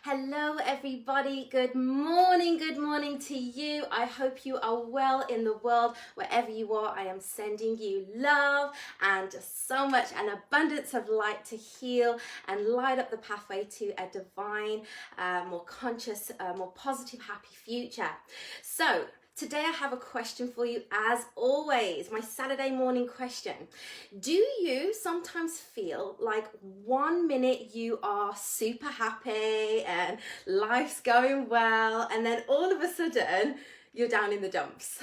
Hello everybody, good morning to you. I hope you are well in the world. Wherever you are, I am sending you love and just so much an abundance of light to heal and light up the pathway to a divine, more conscious, more positive, happy future. So today I have a question for you, as always, my Saturday morning question. Do you sometimes feel like 1 minute you are super happy and life's going well, and then all of a sudden you're down in the dumps?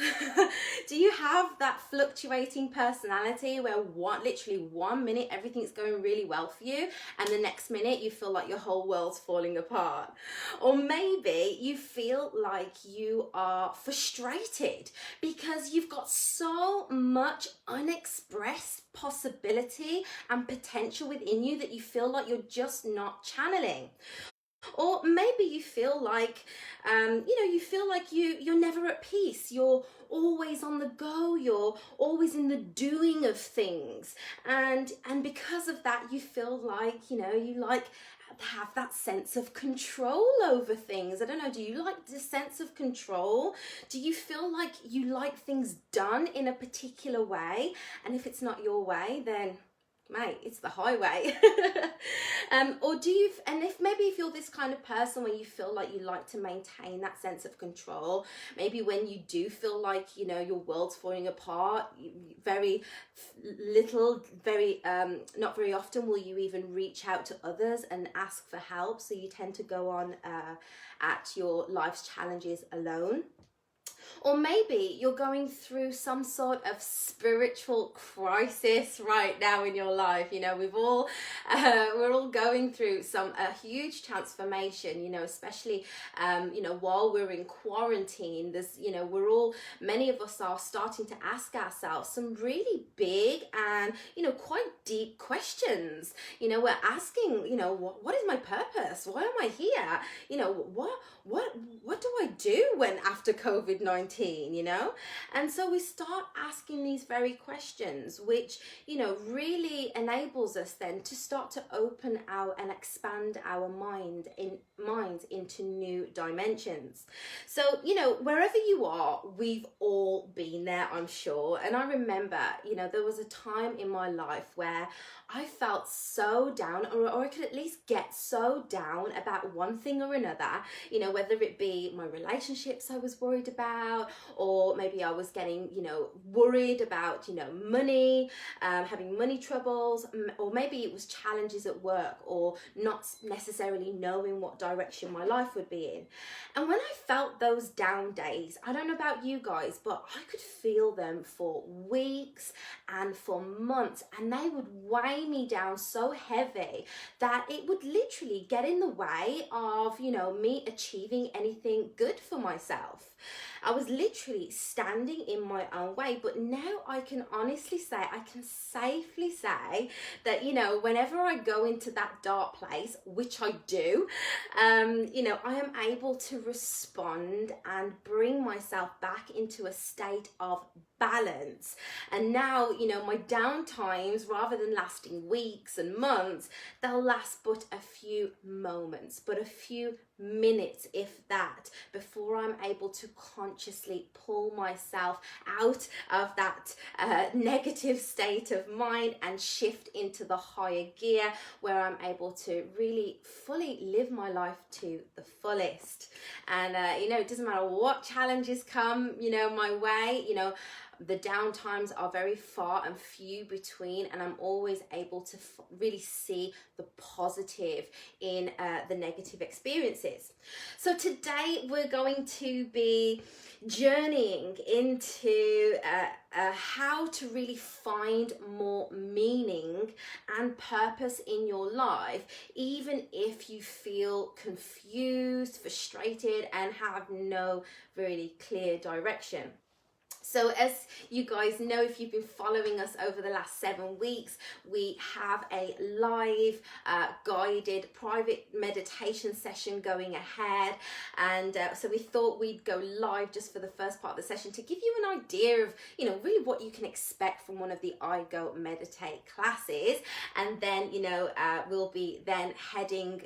Do you have that fluctuating personality where literally 1 minute everything's going really well for you, and the next minute you feel like your whole world's falling apart? Or maybe you feel like you are frustrated because you've got so much unexpressed possibility and potential within you that you feel like you're just not channeling. Or maybe you feel like, you're never at peace. You're always on the go. You're always in the doing of things. And because of that, you feel like, you like have that sense of control over things. I don't know, do you like the sense of control? Do you feel like you like things done in a particular way? And if it's not your way, then mate, it's the highway. If you're this kind of person where you feel like you like to maintain that sense of control, maybe when you do feel like, your world's falling apart, very little, not very often will you even reach out to others and ask for help. So you tend to go on at your life's challenges alone. Or maybe you're going through some sort of spiritual crisis right now in your life. We're all going through a huge transformation, especially, while we're in quarantine. Many of us are starting to ask ourselves some really big and, quite deep questions. We're asking, what is my purpose? Why am I here? What do I do when after COVID-19? And so we start asking these very questions, which, really enables us then to start to open and expand our minds into new dimensions. So, wherever you are, we've all been there, I'm sure. And I remember, there was a time in my life where I felt so down, or I could at least get so down about one thing or another, whether it be my relationships I was worried about, or maybe I was getting, worried about, money, having money troubles, or maybe it was challenges at work, or not necessarily knowing what direction my life would be in. And when I felt those down days, I don't know about you guys, but I could feel them for weeks and for months, and they would weigh me down so heavy that it would literally get in the way of, me achieving anything good for myself. I was literally standing in my own way. But now I can honestly say, I can safely say that, whenever I go into that dark place, which I do, I am able to respond and bring myself back into a state of balance. And now, my down times, rather than lasting weeks and months, they'll last but a few moments, but a few minutes, if that, before I'm able to consciously pull myself out of that negative state of mind and shift into the higher gear, where I'm able to really fully live my life to the fullest. And it doesn't matter what challenges come my way. The down times are very far and few between, and I'm always able to really see the positive in the negative experiences. So today we're going to be journeying into how to really find more meaning and purpose in your life, even if you feel confused, frustrated, and have no really clear direction. So as you guys know, if you've been following us over the last 7 weeks, we have a live guided private meditation session going ahead. And so we thought we'd go live just for the first part of the session to give you an idea of, really what you can expect from one of the I Go Meditate classes. And then, we'll be then heading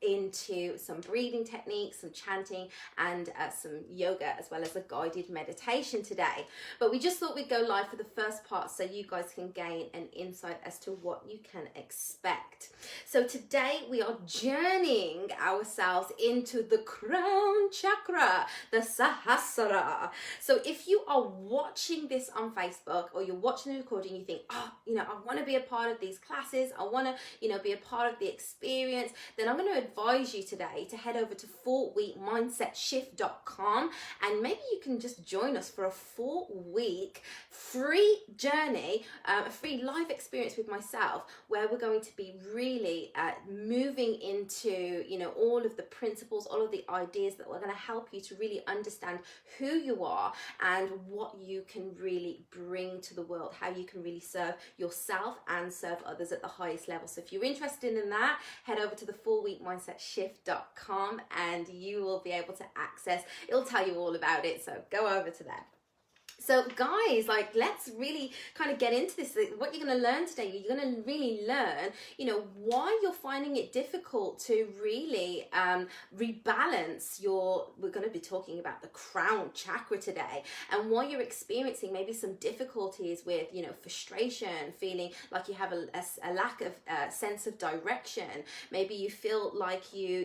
into some breathing techniques, some chanting, and some yoga, as well as a guided meditation today. But we just thought we'd go live for the first part so you guys can gain an insight as to what you can expect. So today we are journeying ourselves into the crown chakra, the Sahasrara. So if you are watching this on Facebook or you're watching the recording, you think, oh, I want to be a part of these classes, I want to, be a part of the experience, then I'm going to advise you today to head over to 4weekmindsetshift.com, and maybe you can just join us for a 4-week free journey, a free live experience with myself, where we're going to be really moving into, all of the principles, all of the ideas that are going to help you to really understand who you are and what you can really bring to the world, how you can really serve yourself and serve others at the highest level. So if you're interested in that, head over to the 4weekmindsetshift.com and you will be able to access, it'll tell you all about it, so go over to there. So guys, let's really kind of get into this. What you're going to learn today, you're going to really learn, why you're finding it difficult to really rebalance we're going to be talking about the crown chakra today, and why you're experiencing maybe some difficulties with, frustration, feeling like you have a lack of sense of direction. Maybe you feel like you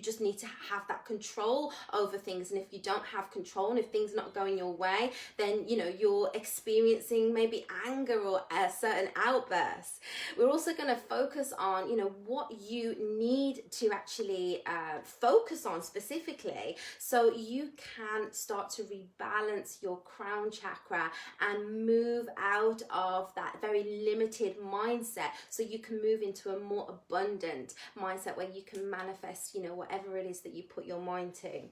just need to have that control over things. And if you don't have control, and if things are not going your way, then you're experiencing maybe anger or a certain outbursts. We're also going to focus on what you need to actually focus on specifically, so you can start to rebalance your crown chakra and move out of that very limited mindset, so you can move into a more abundant mindset where you can manifest whatever it is that you put your mind to.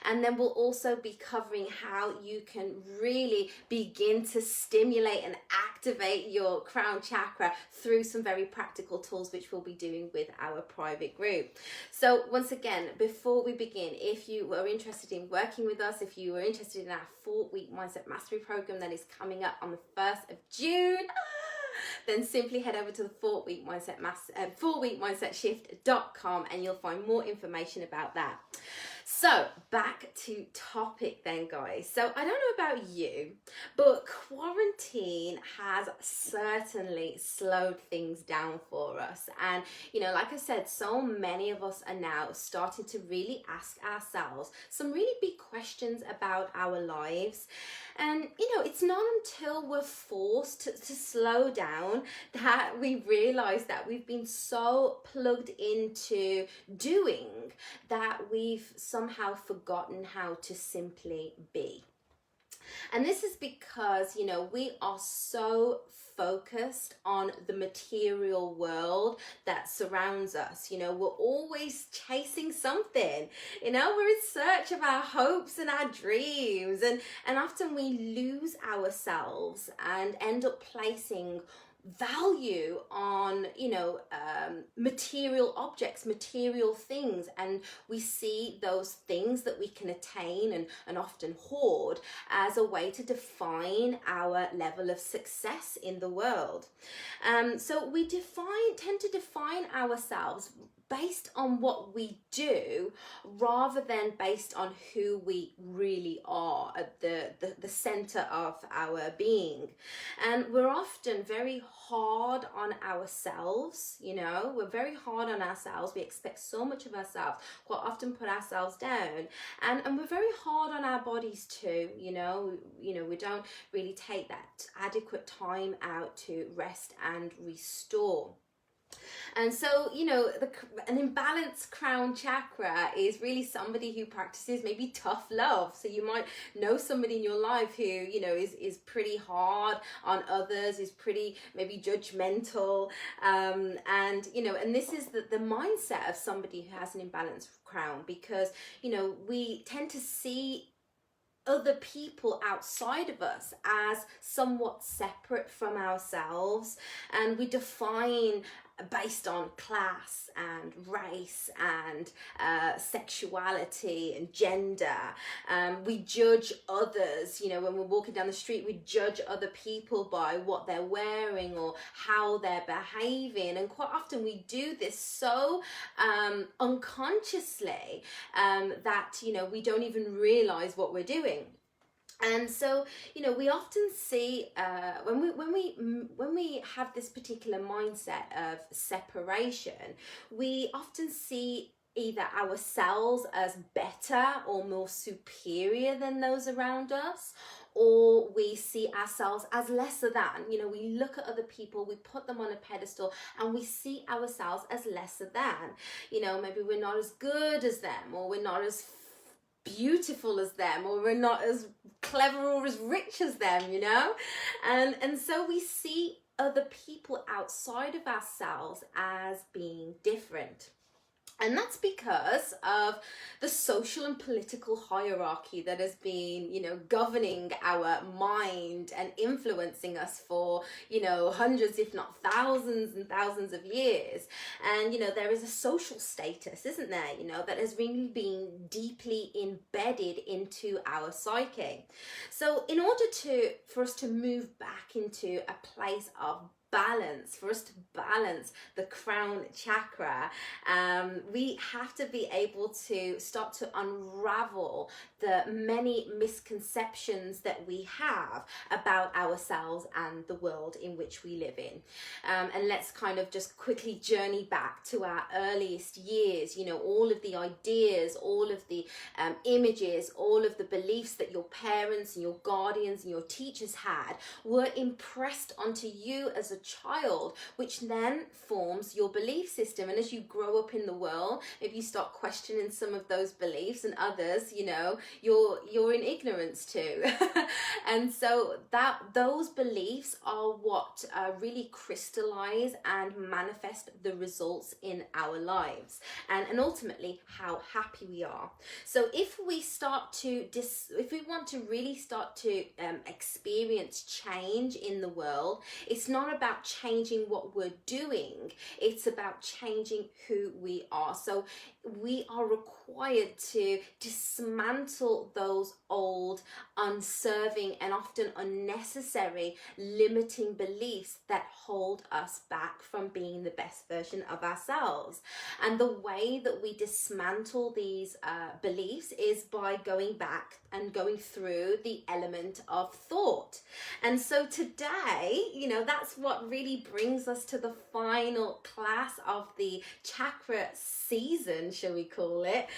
And then we'll also be covering how you can really begin to stimulate and activate your crown chakra through some very practical tools, which we'll be doing with our private group. So once again, before we begin, if you were interested in working with us, if you were interested in our 4-week mindset mastery program that is coming up on the 1st of June, then simply head over to the 4weekmindsetshift.com and you'll find more information about that. So back to topic then, guys. So I don't know about you, but quarantine has certainly slowed things down for us. And, like I said, so many of us are now starting to really ask ourselves some really big questions about our lives. And, it's not until we're forced to slow down that we realize that we've been so plugged into doing that we've somehow forgotten how to simply be. And this is because, we are so focused on the material world that surrounds us. We're always chasing something, we're in search of our hopes and our dreams, and often we lose ourselves and end up placing value on material objects, material things, and we see those things that we can attain and often hoard as a way to define our level of success in the world. So we tend to define ourselves based on what we do rather than based on who we really are at the center of our being. And we're often very hard on ourselves, we're very hard on ourselves. We expect so much of ourselves, quite often put ourselves down, and we're very hard on our bodies too. We don't really take that adequate time out to rest and restore. And so, an imbalanced crown chakra is really somebody who practices maybe tough love. So you might know somebody in your life who, is pretty hard on others, is pretty maybe judgmental. And this is the mindset of somebody who has an imbalanced crown, because, we tend to see other people outside of us as somewhat separate from ourselves, and we define based on class and race and sexuality and gender. We judge others, you know, when we're walking down the street, we judge other people by what they're wearing or how they're behaving. And quite often we do this so unconsciously that, you know, we don't even realize what we're doing. And so, you know, we often see when we have this particular mindset of separation, we often see either ourselves as better or more superior than those around us, or we see ourselves as lesser than. You know, we look at other people, we put them on a pedestal, and we see ourselves as lesser than. You know, maybe we're not as good as them, or we're not as beautiful as them, or we're not as clever or as rich as them, you know. And so we see other people outside of ourselves as being different. And that's because of the social and political hierarchy that has been, you know, governing our mind and influencing us for, you know, hundreds, if not thousands and thousands of years. And, you know, there is a social status, isn't there, you know, that has really been deeply embedded into our psyche. So in order for us to move back into a place of balance, for us to balance the crown chakra, we have to be able to start to unravel the many misconceptions that we have about ourselves and the world in which we live in. And let's kind of just quickly journey back to our earliest years. You know, all of the ideas, all of the images, all of the beliefs that your parents and your guardians and your teachers had were impressed onto you as a child, which then forms your belief system. And as you grow up in the world, if you start questioning some of those beliefs and others, you know, you're in ignorance too. And so those beliefs are what really crystallize and manifest the results in our lives, and ultimately how happy we are. So if we want to really start to experience change in the world, it's not about changing what we're doing, it's about changing who we are. So we are required to dismantle those old, unserving, and often unnecessary limiting beliefs that hold us back from being the best version of ourselves. And the way that we dismantle these beliefs is by going back and going through the element of thought. And so today, you know, that's what really brings us to the final class of the chakra season, shall we call it,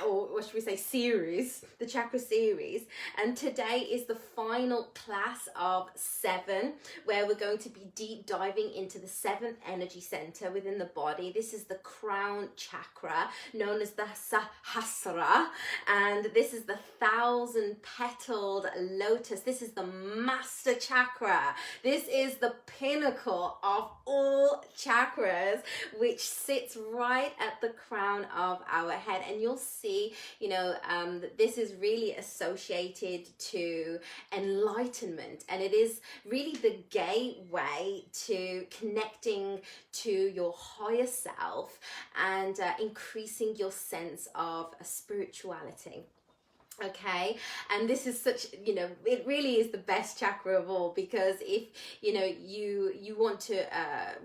or what should we say, series, the chakra series. And today is the final class of 7, where we're going to be deep diving into the 7th energy center within the body. This is the crown chakra, known as the Sahasrara, and this is the 1,000-petaled lotus. This is the master chakra. This is the pinnacle of all chakras, which sits right at the crown of our head. And you'll see, you know, that this is really associated to enlightenment, and it is really the gateway to connecting to your higher self and increasing your sense of spirituality. Okay, and this is such, you know, it really is the best chakra of all, because if, you know, you want to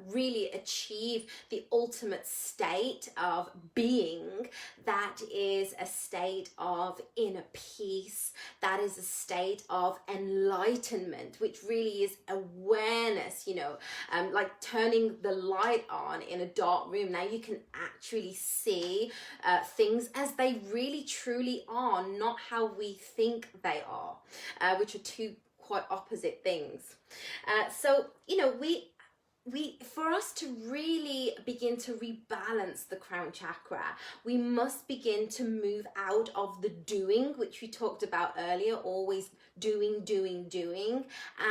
really achieve the ultimate state of being, that is a state of inner peace, that is a state of enlightenment, which really is awareness, you know, like turning the light on in a dark room. Now you can actually see things as they really truly are, not how we think they are, which are two quite opposite things. So, you know, we for us to really begin to rebalance the crown chakra, we must begin to move out of the doing, which we talked about earlier, always doing,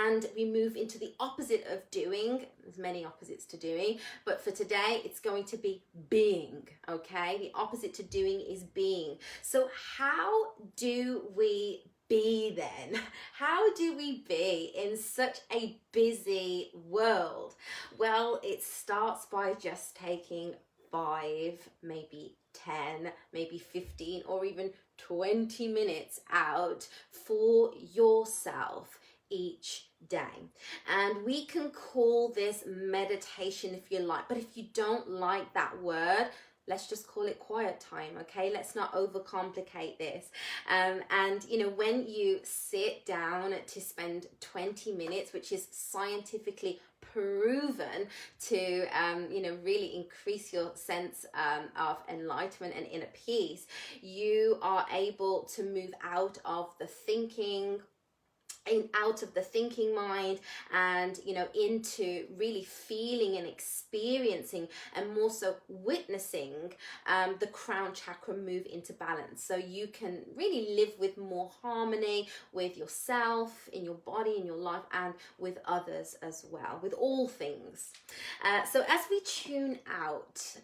and we move into the opposite of doing. There's many opposites to doing, but for today it's going to be being. Okay, the opposite to doing is being. So how do we be then? How do we be in such a busy world? Well, it starts by just taking 5, maybe 10, maybe 15, or even 20 minutes out for yourself each day. And we can call this meditation if you like, but if you don't like that word, let's just call it quiet time, okay? Let's not overcomplicate this. And you know, when you sit down to spend 20 minutes, which is scientifically proven to you know, really increase your sense of enlightenment and inner peace, you are able to move out of the thinking, out of the thinking mind, and you know, into really feeling and experiencing, and more so witnessing the crown chakra move into balance, so you can really live with more harmony with yourself, in your body, in your life, and with others as well, with all things. So as we tune out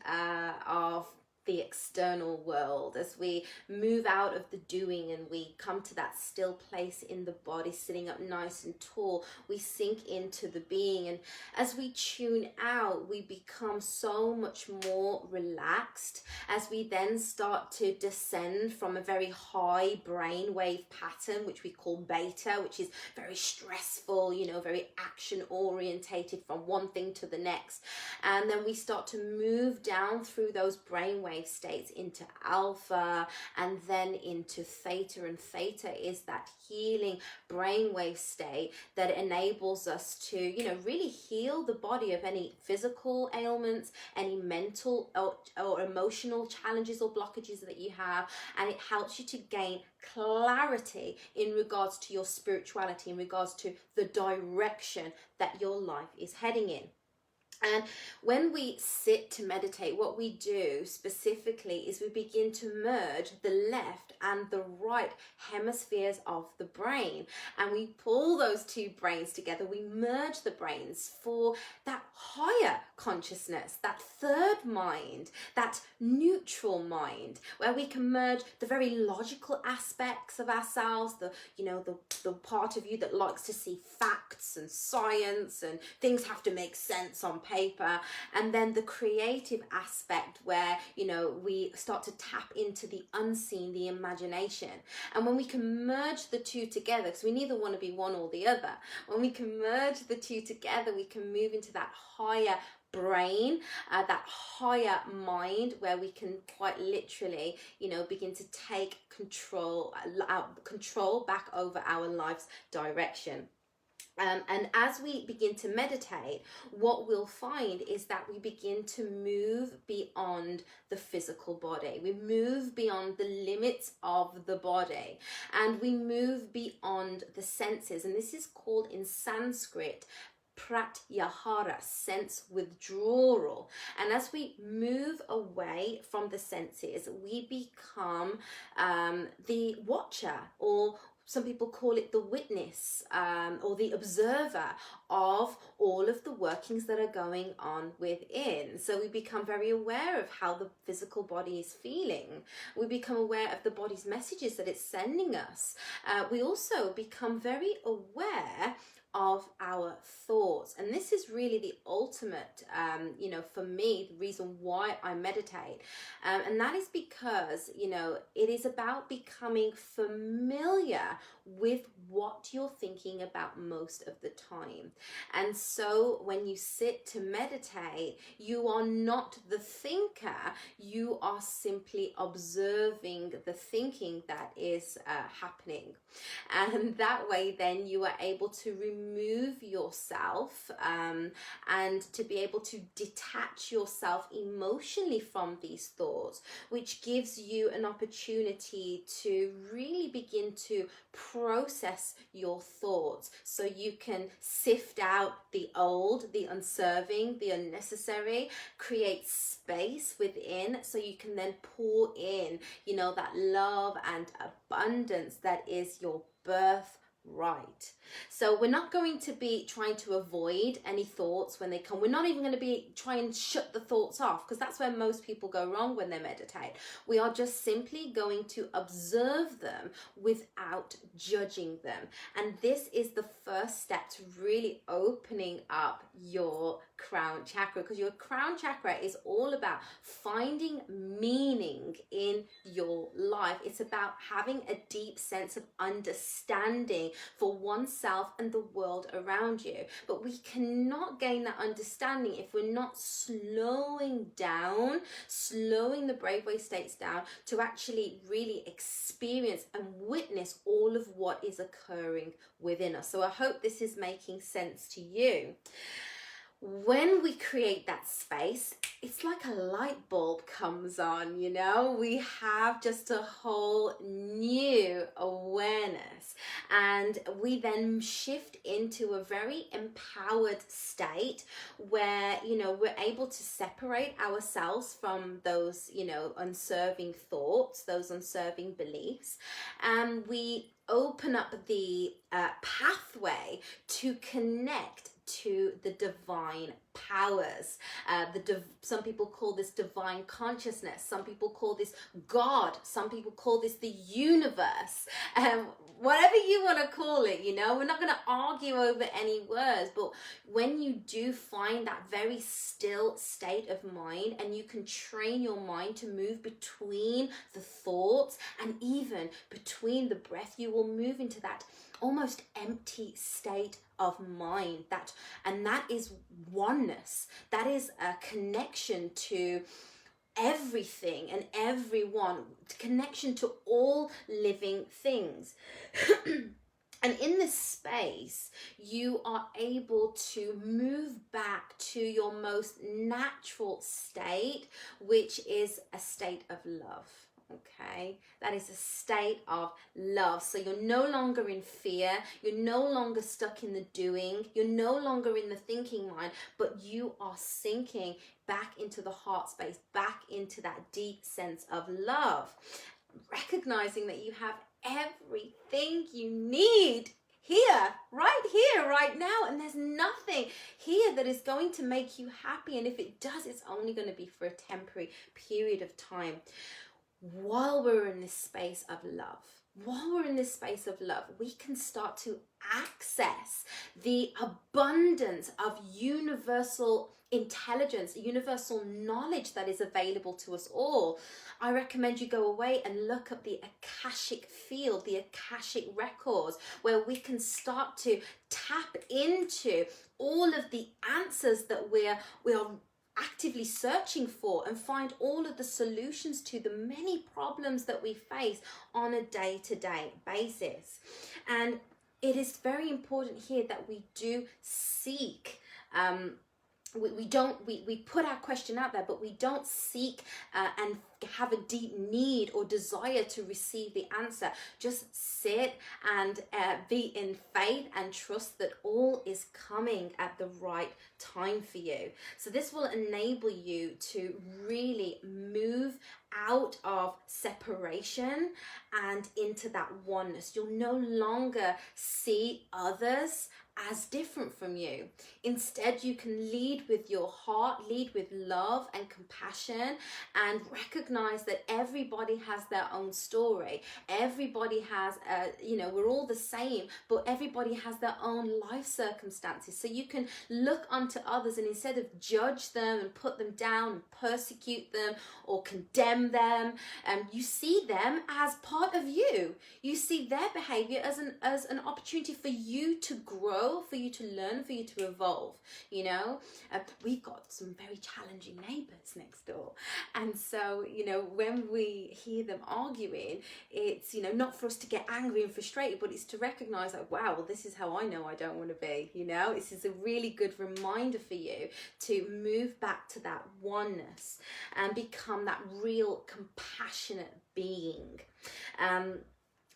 of the external world, as we move out of the doing and we come to that still place in the body, sitting up nice and tall, we sink into the being. And as we tune out, we become so much more relaxed, as we then start to descend from a very high brainwave pattern, which we call beta, which is very stressful, you know, very action orientated, from one thing to the next. And then we start to move down through those brainwave states into alpha, and then into theta. And theta is that healing brainwave state that enables us to, you know, really heal the body of any physical ailments, any mental or emotional challenges or blockages that you have. And it helps you to gain clarity in regards to your spirituality, in regards to the direction that your life is heading in. And when we sit to meditate, what we do specifically is we begin to merge the left and the right hemispheres of the brain. And we pull those two brains together. We merge the brains for that higher consciousness, that third mind, that neutral mind, where we can merge the very logical aspects of ourselves, the, you know, the part of you that likes to see facts and science and things have to make sense on paper, and then the creative aspect, where, you know, we start to tap into the unseen, the imagination. And when we can merge the two together, because we neither want to be one or the other, when we can merge the two together, we can move into that higher brain, that higher mind, where we can quite literally, you know, begin to take control back over our life's direction. And as we begin to meditate, what we'll find is that we begin to move beyond the physical body. We move beyond the limits of the body, and we move beyond the senses. And this is called in Sanskrit pratyahara, sense withdrawal. And as we move away from the senses, we become the watcher, or some people call it the witness, or the observer of all of the workings that are going on within. So we become very aware of how the physical body is feeling. We become aware of the body's messages that it's sending us. We also become very aware of our thoughts. And this is really the ultimate, you know, for me, the reason why I meditate. And that is because, you know, it is about becoming familiar with what you're thinking about most of the time. And so when you sit to meditate, you are not the thinker, you are simply observing the thinking that is happening. And that way then you are able to remove yourself and to be able to detach yourself emotionally from these thoughts, which gives you an opportunity to really begin to process your thoughts, so you can sift out the old, the unserving, the unnecessary, create space within, so you can then pour in, you know, that love and abundance that is your birth right. So we're not going to be trying to avoid any thoughts when they come. We're not even going to be trying to shut the thoughts off, because that's where most people go wrong when they meditate. We are just simply going to observe them without judging them. And this is the first step to really opening up your crown chakra, because your crown chakra is all about finding meaning in your life. It's about having a deep sense of understanding for oneself and the world around you. But we cannot gain that understanding if we're not slowing down, slowing the brainwave states down to actually really experience and witness all of what is occurring within us. So I hope this is making sense to you. When we create that space, it's like a light bulb comes on, you know, we have just a whole new awareness, and we then shift into a very empowered state where, you know, we're able to separate ourselves from those, you know, unserving thoughts, those unserving beliefs, and we open up the pathway to connect to the divine powers. Some people call this divine consciousness. Some people call this God. Some people call this the universe. Whatever you want to call it, you know, we're not going to argue over any words. But when you do find that very still state of mind, and you can train your mind to move between the thoughts and even between the breath, you will move into that almost empty state of mind, and that is oneness. That is a connection to everything and everyone, connection to all living things. And in this space, you are able to move back to your most natural state, which is a state of love. Okay, that is a state of love. So you're no longer in fear, you're no longer stuck in the doing, you're no longer in the thinking mind, but you are sinking back into the heart space, back into that deep sense of love, recognizing that you have everything you need here, right now, and there's nothing here that is going to make you happy, and if it does, it's only going to be for a temporary period of time. While we're in this space of love, we can start to access the abundance of universal intelligence, universal knowledge that is available to us all. I recommend you go away and look up the Akashic field, the Akashic records, where we can start to tap into all of the answers that we are actively searching for, and find all of the solutions to the many problems that we face on a day-to-day basis. And it is very important here that we do seek we put our question out there, but we don't seek and have a deep need or desire to receive the answer. Just sit and be in faith and trust that all is coming at the right time for you. So this will enable you to really move out of separation and into that oneness. You'll no longer see others as different from you. Instead, you can lead with your heart, lead with love and compassion, and recognize that everybody has their own story. Everybody has, we're all the same, but everybody has their own life circumstances. So you can look onto others, and instead of judge them and put them down and persecute them or condemn them, you see them as part of you. You see their behavior as an opportunity for you to grow, for you to learn, for you to evolve. You know, we've got some very challenging neighbors next door, and so, you know, when we hear them arguing, it's, you know, not for us to get angry and frustrated, but it's to recognize that, wow, well, this is how I know I don't want to be. You know, this is a really good reminder for you to move back to that oneness and become that real compassionate being.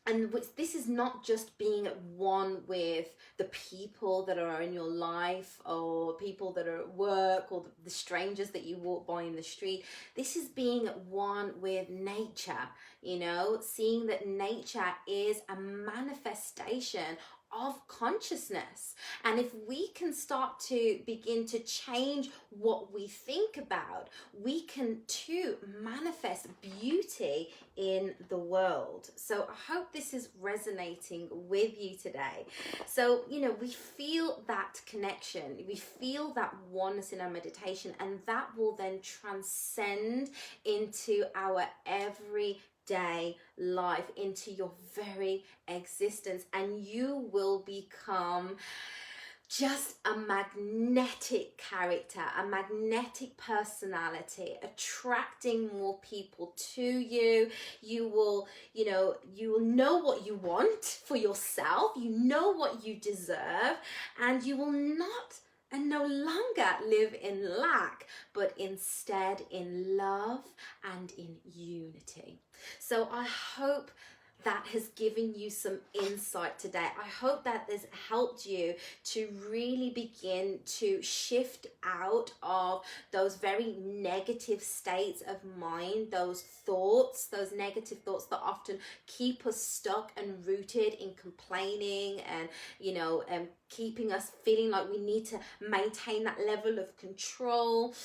And this is not just being at one with the people that are in your life, or people that are at work, or the strangers that you walk by in the street. This is being at one with nature, you know, seeing that nature is a manifestation of consciousness. And if we can start to begin to change what we think about, we can too manifest beauty in the world. So I hope this is resonating with you today. So, we feel that connection, we feel that oneness in our meditation, and that will then transcend into our everyday life, into your very existence, and you will become just a magnetic character, a magnetic personality, attracting more people to you. You will know what you want for yourself, you know what you deserve, and you will not and no longer live in lack, but instead in love and in unity. So I hope that has given you some insight today. I hope that has helped you to really begin to shift out of those very negative states of mind, those negative thoughts that often keep us stuck and rooted in complaining and, keeping us feeling like we need to maintain that level of control,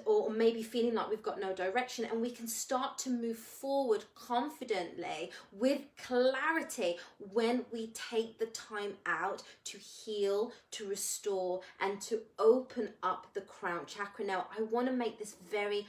or maybe feeling like we've got no direction. And we can start to move forward confidently with clarity when we take the time out to heal, to restore, and to open up the crown chakra. Now, I want to make this very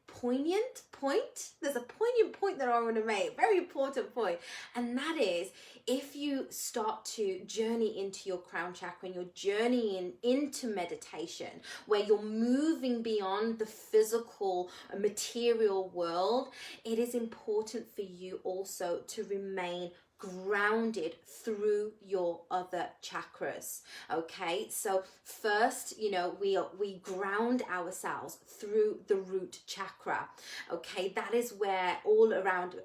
poignant point? There's a poignant point that I want to make, very important point. And that is, if you start to journey into your crown chakra and you're journeying into meditation, where you're moving beyond the physical material world, it is important for you also to remain grounded through your other chakras. Okay, so first, we ground ourselves through the root chakra. Okay, that is where all around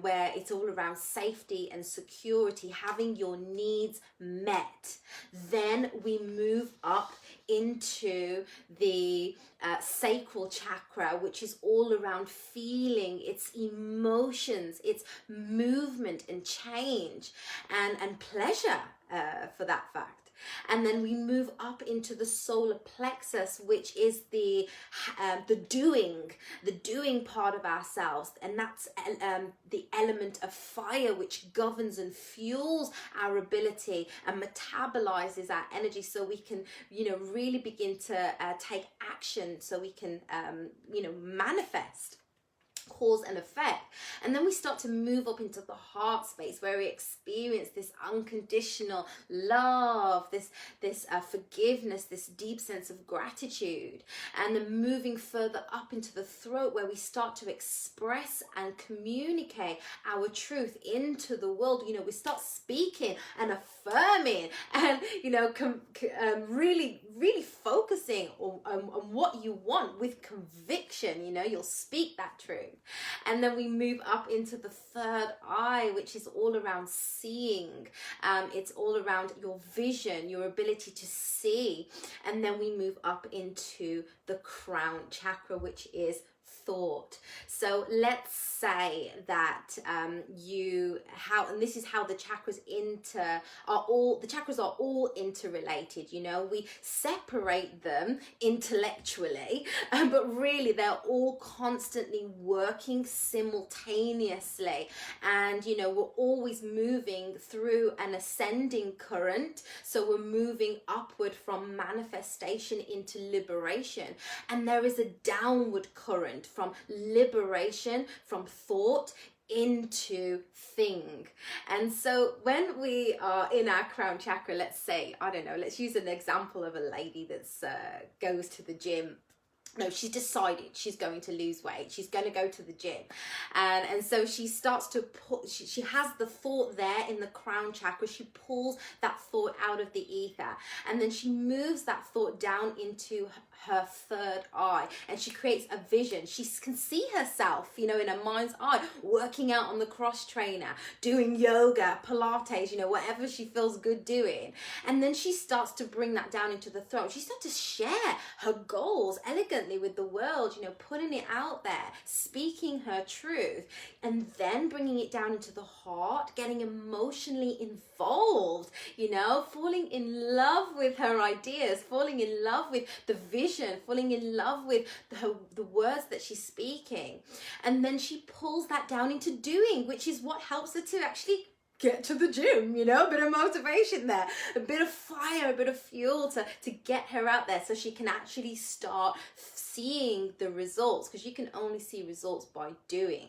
where it's all around safety and security, having your needs met. Then we move up into the sacral chakra, which is all around feeling, its emotions, its movement and change and pleasure, for that fact. And then we move up into the solar plexus, which is the doing part of ourselves, and that's the element of fire, which governs and fuels our ability and metabolizes our energy, so we can really begin to take action, so we can manifest, cause and effect. And then we start to move up into the heart space, where we experience this unconditional love, this forgiveness, this deep sense of gratitude. And then moving further up into the throat, where we start to express and communicate our truth into the world. We start speaking and affirming and really focusing on what you want with conviction. You'll speak that truth. And then we move up into the third eye, which is all around seeing. It's all around your vision, your ability to see. And then we move up into the crown chakra, which is thought. So let's say that and this is how the chakras are all interrelated. We separate them intellectually, but really they're all constantly working simultaneously. And we're always moving through an ascending current, so we're moving upward from manifestation into liberation, and there is a downward current from liberation, from thought into thing. And so when we are in our crown chakra, let's say, let's use an example of a lady that goes to the gym. No, she's decided she's going to lose weight. She's going to go to the gym. And so she starts to she has the thought there in the crown chakra. She pulls that thought out of the ether. And then she moves that thought down into her third eye, and she creates a vision. She can see herself, you know, in her mind's eye, working out on the cross trainer, doing yoga, Pilates, you know, whatever she feels good doing. And then she starts to bring that down into the throat. She starts to share her goals elegantly with the world, you know, putting it out there, speaking her truth, and then bringing it down into the heart, getting emotionally involved, you know, falling in love with her ideas, falling in love with the vision, falling in love with the words that she's speaking. And then she pulls that down into doing, which is what helps her to actually get to the gym, you know, a bit of motivation there, a bit of fire, a bit of fuel to get her out there so she can actually start seeing the results, because you can only see results by doing.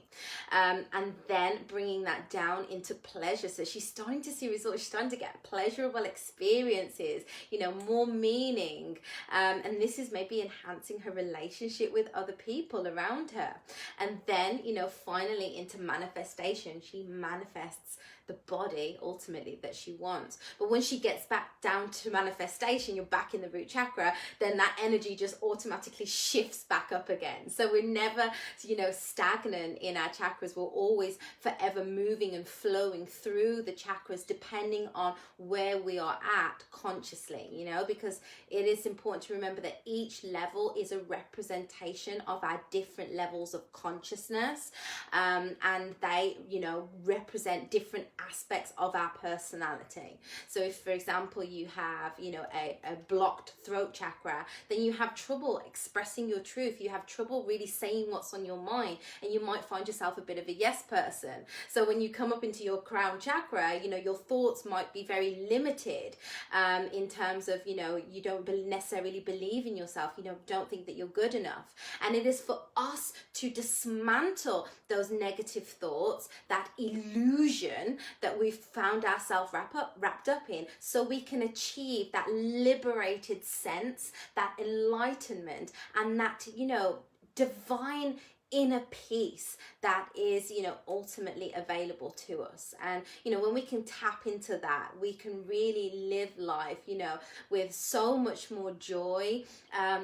And then bringing that down into pleasure. So she's starting to see results, she's starting to get pleasurable experiences, you know, more meaning. And this is maybe enhancing her relationship with other people around her. And then, you know, finally into manifestation. She manifests the body ultimately that she wants. But when she gets back down to manifestation, you're back in the root chakra, then that energy just automatically shifts back up again. So we're never, you know, stagnant in our chakras. We're always forever moving and flowing through the chakras depending on where we are at consciously, you know, because it is important to remember that each level is a representation of our different levels of consciousness, and they, you know, represent different aspects of our personality. So if, for example, you have, you know, a blocked throat chakra, then you have trouble expressing your truth. You have trouble really saying what's on your mind, and you might find yourself a bit of a yes person. So when you come up into your crown chakra, you know, your thoughts might be very limited, in terms of, you know, you don't necessarily believe in yourself, you know, don't think that you're good enough. And it is for us to dismantle those negative thoughts, that illusion that we've found ourselves wrapped up in, so we can achieve that liberated sense, that enlightenment, and that, you know, divine inner peace that is, you know, ultimately available to us. And, you know, when we can tap into that, we can really live life, you know, with so much more joy,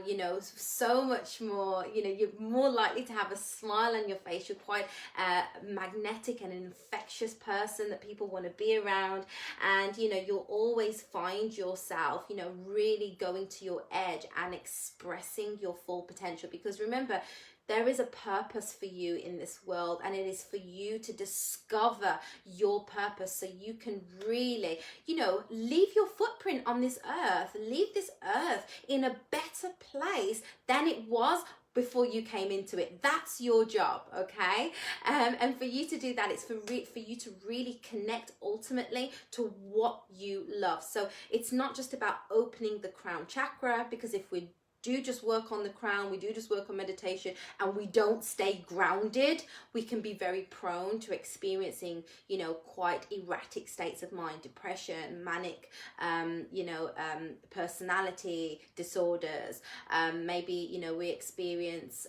you know, so much more, you know, you're more likely to have a smile on your face. You're quite magnetic and an infectious person that people want to be around. And, you know, you'll always find yourself, you know, really going to your edge and expressing your full potential. Because remember, there is a purpose for you in this world, and it is for you to discover your purpose so you can really, you know, leave your footprint on this earth, leave this earth in a better place than it was before you came into it. That's your job, okay? And for you to do that, it's for you to really connect ultimately to what you love. So it's not just about opening the crown chakra, because if we do just work on the crown, we do just work on meditation, and we don't stay grounded, we can be very prone to experiencing, you know, quite erratic states of mind, depression, manic, personality disorders. Maybe, you know, we experience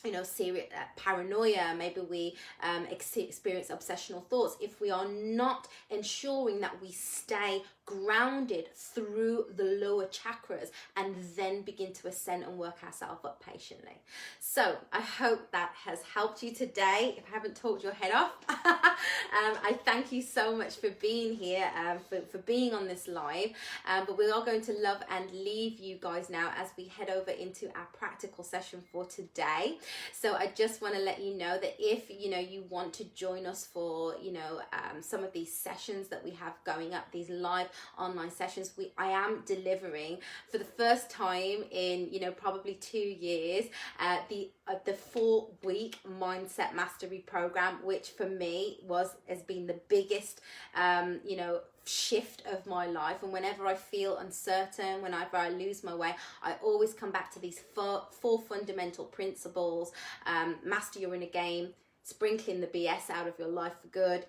you know, serious paranoia. Maybe we experience obsessional thoughts if we are not ensuring that we stay grounded through the lower chakras and then begin to ascend and work ourselves up patiently. So I hope that has helped you today. If I haven't talked your head off, I thank you so much for being here, for being on this live. But we are going to love and leave you guys now as we head over into our practical session for today. So I just want to let you know that if, you know, you want to join us for, you know, some of these sessions that we have going up, these live online sessions, I am delivering for the first time in, you know, probably 2 years, the 4-week mindset mastery program, which for me has been the biggest, you know, shift of my life. And whenever I feel uncertain, whenever I lose my way, I always come back to these four fundamental principles: master your inner game, sprinkling the BS out of your life for good,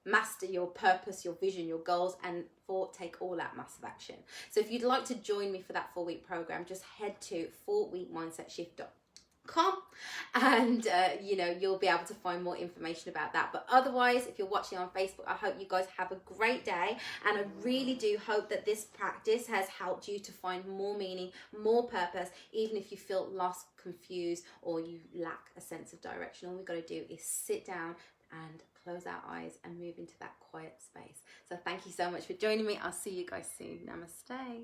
master your purpose, your vision, your goals, and 4, take all out massive action. So if you'd like to join me for that 4-week program, just head to 4weekmindsetShift.com and you know, you'll be able to find more information about that. But otherwise, if you're watching on Facebook, I hope you guys have a great day, and I really do hope that this practice has helped you to find more meaning, more purpose, even if you feel lost, confused, or you lack a sense of direction. All we've got to do is sit down and close our eyes and move into that quiet space. So thank you so much for joining me. I'll see you guys soon. Namaste.